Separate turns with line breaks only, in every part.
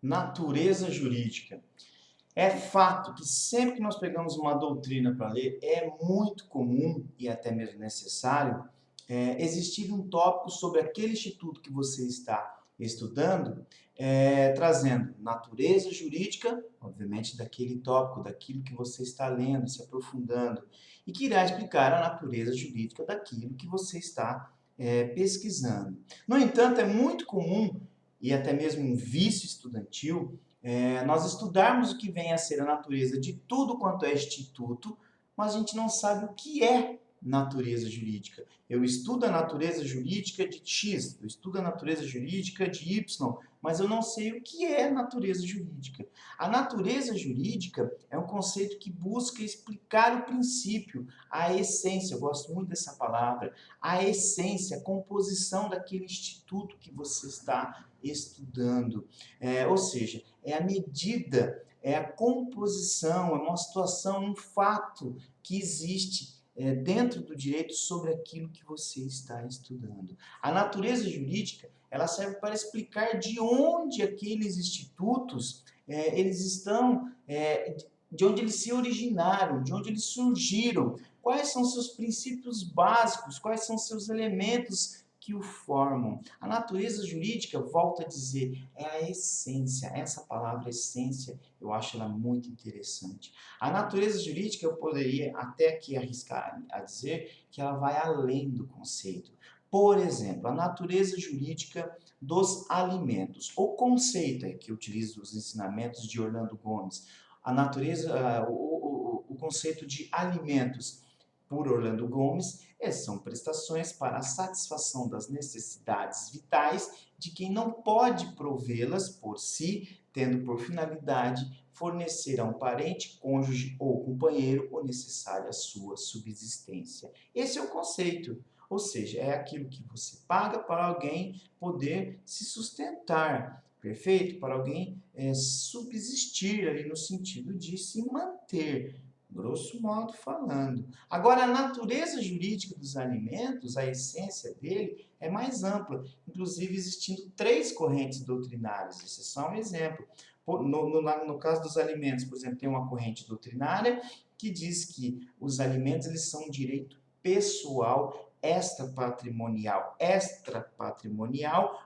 Natureza jurídica. É fato que sempre que nós pegamos uma doutrina para ler, é muito comum e até mesmo necessário existir um tópico sobre aquele instituto que você está estudando, trazendo natureza jurídica, obviamente daquele tópico, daquilo que você está lendo, se aprofundando, e que irá explicar a natureza jurídica daquilo que você está pesquisando. No entanto, é muito comum e até mesmo um vício estudantil, nós estudarmos o que vem a ser a natureza de tudo quanto é instituto, mas a gente não sabe o que é natureza jurídica. Eu estudo a natureza jurídica de X, eu estudo a natureza jurídica de Y, mas eu não sei o que é natureza jurídica. A natureza jurídica é um conceito que busca explicar o princípio, a essência, eu gosto muito dessa palavra, a essência, a composição daquele instituto que você está estudando. Ou seja, é a medida, é a composição, é uma situação, um fato que existe dentro do direito sobre aquilo que você está estudando. A natureza jurídica, ela serve para explicar de onde aqueles institutos eles estão, de onde eles se originaram, de onde eles surgiram, quais são seus princípios básicos, quais são seus elementos que o formam. A natureza jurídica, volto a dizer, é a essência. Essa palavra essência, eu acho ela muito interessante. A natureza jurídica, eu poderia até aqui arriscar a dizer que ela vai além do conceito. Por exemplo, a natureza jurídica dos alimentos. O conceito é que eu utilizo os ensinamentos de Orlando Gomes. A natureza, o conceito de alimentos por Orlando Gomes são prestações para a satisfação das necessidades vitais de quem não pode provê-las por si, tendo por finalidade fornecer a um parente, cônjuge ou companheiro o necessário à sua subsistência. Esse é o conceito. Ou seja, é aquilo que você paga para alguém poder se sustentar, perfeito? Para alguém subsistir ali no sentido de se manter, grosso modo falando. Agora, a natureza jurídica dos alimentos, a essência dele, é mais ampla, inclusive existindo 3 correntes doutrinárias. Esse é só um exemplo. No caso dos alimentos, por exemplo, tem uma corrente doutrinária que diz que os alimentos eles são um direito pessoal extrapatrimonial,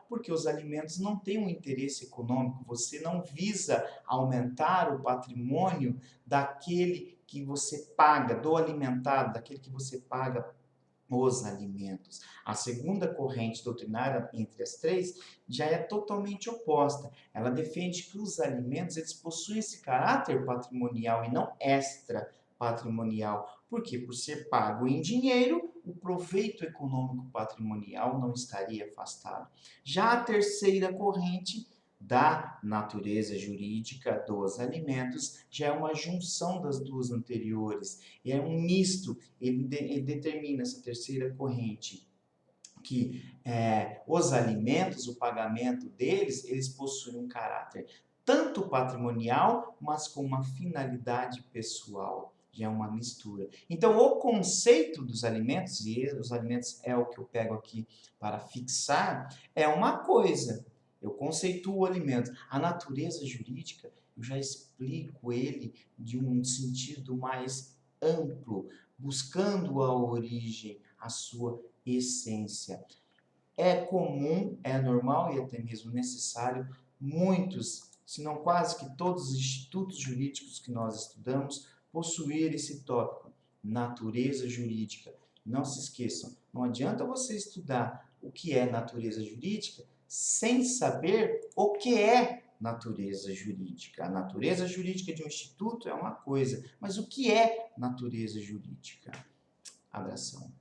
porque os alimentos não têm um interesse econômico, você não visa aumentar o patrimônio daquele que você paga, do alimentado, daquele que você paga os alimentos. A segunda corrente doutrinária entre as 3 já é totalmente oposta. Ela defende que os alimentos eles possuem esse caráter patrimonial e não extra patrimonial. Por quê? Por ser pago em dinheiro, o proveito econômico patrimonial não estaria afastado. Já a terceira corrente da natureza jurídica dos alimentos já é uma junção das duas anteriores, é um misto, ele determina essa terceira corrente que os alimentos, o pagamento deles, eles possuem um caráter tanto patrimonial, mas com uma finalidade pessoal. Já é uma mistura. Então, o conceito dos alimentos, e os alimentos é o que eu pego aqui para fixar, é uma coisa. Eu conceituo o alimento. A natureza jurídica, eu já explico ele de um sentido mais amplo, buscando a origem, a sua essência. É comum, é normal e até mesmo necessário muitos, se não quase que todos os institutos jurídicos que nós estudamos possuir esse tópico, natureza jurídica. Não se esqueçam, não adianta você estudar o que é natureza jurídica sem saber o que é natureza jurídica. A natureza jurídica de um instituto é uma coisa, mas o que é natureza jurídica? Abração.